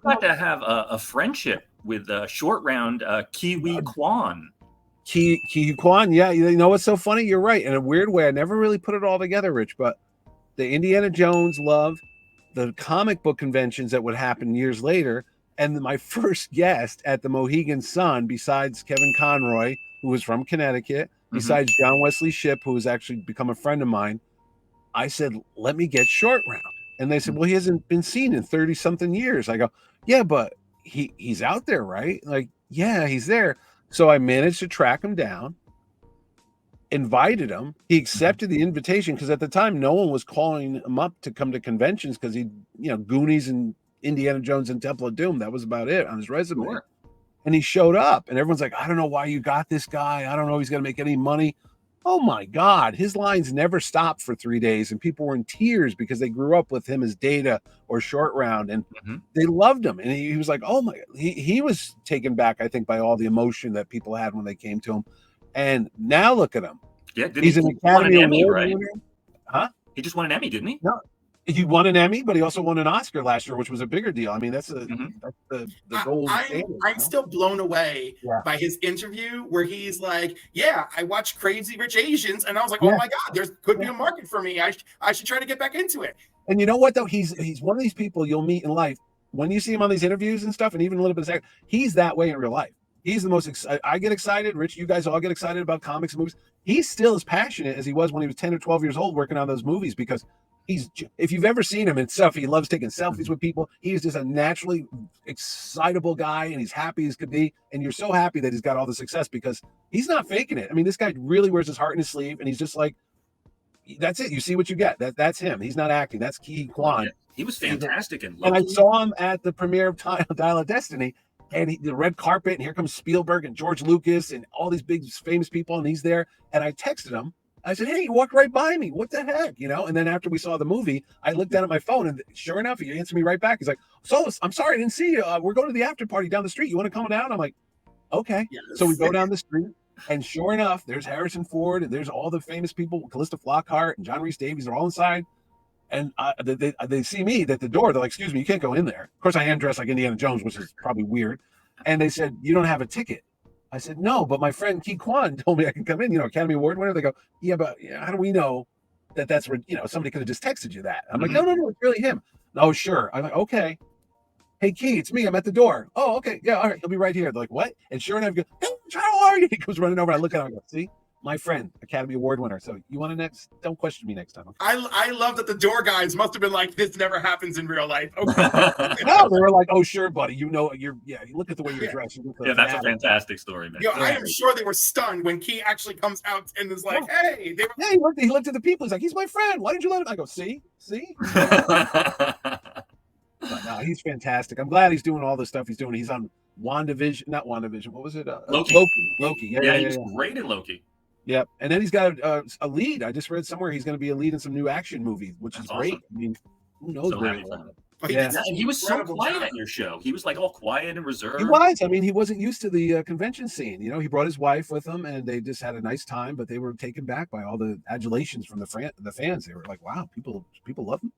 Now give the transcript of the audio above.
got to have a friendship with Short Round Kiwi Quan. Quan, yeah. You know what's so funny? You're right. In a weird way, I never really put it all together, Rich, but the Indiana Jones love, the comic book conventions that would happen years later, and my first guest at the Mohegan Sun, besides Kevin Conroy, who was from Connecticut, besides John Wesley Shipp, who has actually become a friend of mine, I said, let me get Short Round. And they said, well, he hasn't been seen in 30-something years. I go, yeah, but he's out there, right? Like, yeah, he's there. So I managed to track him down, invited him. He accepted the invitation because at the time, no one was calling him up to come to conventions because he, Goonies and Indiana Jones and Temple of Doom. That was about it on his resume. Sure. And he showed up and everyone's like, I don't know why you got this guy. I don't know if he's going to make any money. Oh my God, his lines never stopped for 3 days and people were in tears because they grew up with him as Data or Short Round and they loved him. And he was like, oh my, he was taken back, I think, by all the emotion that people had when they came to him. And now look at him. Yeah, he's an Academy Award winner. Huh? He just won an Emmy, didn't he? No. He won an Emmy, but he also won an Oscar last year, which was a bigger deal. I mean, that's the gold standard. I'm still blown away by his interview where he's like, yeah, I watch Crazy Rich Asians. And I was like, oh my God, there could be a market for me. I should try to get back into it. And you know what, though? He's one of these people you'll meet in life. When you see him on these interviews and stuff, and even a little bit of he's that way in real life. He's the most excited. I get excited. Rich, you guys all get excited about comics and movies. He's still as passionate as he was when he was 10 or 12 years old working on those movies because if you've ever seen him and stuff, he loves taking selfies with people. He's just a naturally excitable guy and he's happy as could be. And you're so happy that he's got all the success because he's not faking it. I mean, this guy really wears his heart in his sleeve and he's just like, that's it. You see what you get. That's him. He's not acting. That's Quan. Yeah, he was fantastic. And I saw him at the premiere of Dial of Destiny and the red carpet and here comes Spielberg and George Lucas and all these big famous people. And he's there. And I texted him. I said, hey, you walked right by me. What the heck? And then after we saw the movie, I looked down at my phone and sure enough, he answered me right back. He's like, so I'm sorry, I didn't see you. We're going to the after party down the street. You want to come down? I'm like, okay. Yes. So we go down the street and sure enough, there's Harrison Ford and there's all the famous people, Callista Flockhart and John Rhys Davies. They're all inside. And they see me at the door. They're like, excuse me, you can't go in there. Of course, I am dressed like Indiana Jones, which is probably weird. And they said, you don't have a ticket. I said, no, but my friend Quan told me I can come in, Academy Award winner. They go, yeah, but how do we know that's where, somebody could have just texted you that. I'm like, no, it's really him. Oh, sure. I'm like, okay. Hey, Key, it's me. I'm at the door. Oh, okay. Yeah, all right. He'll be right here. They're like, what? And sure enough, I go, hey, how are you? He comes running over. I look at him. I go, see? My friend, Academy Award winner. So you want to next? Don't question me next time. Okay? I love that the door guys must have been like, this never happens in real life. Okay. No, they were like, oh, sure, buddy. You look at the way you're dressed. That's a fantastic story, man. I am sure they were stunned when Key actually comes out and is like, hey. He looked at the people. He's like, he's my friend. Why didn't you let him? I go, see? But no, he's fantastic. I'm glad he's doing all the stuff he's doing. He's on WandaVision, not WandaVision. What was it? Loki. Yeah, he was great in Loki. Yep. And then he's got a lead. I just read somewhere he's going to be a lead in some new action movie, which is great. I mean, who knows? And he was so quiet at your show. He was like all quiet and reserved. He was. I mean, he wasn't used to the convention scene. He brought his wife with him and they just had a nice time, but they were taken back by all the adulations from the fans. They were like, wow, people love him.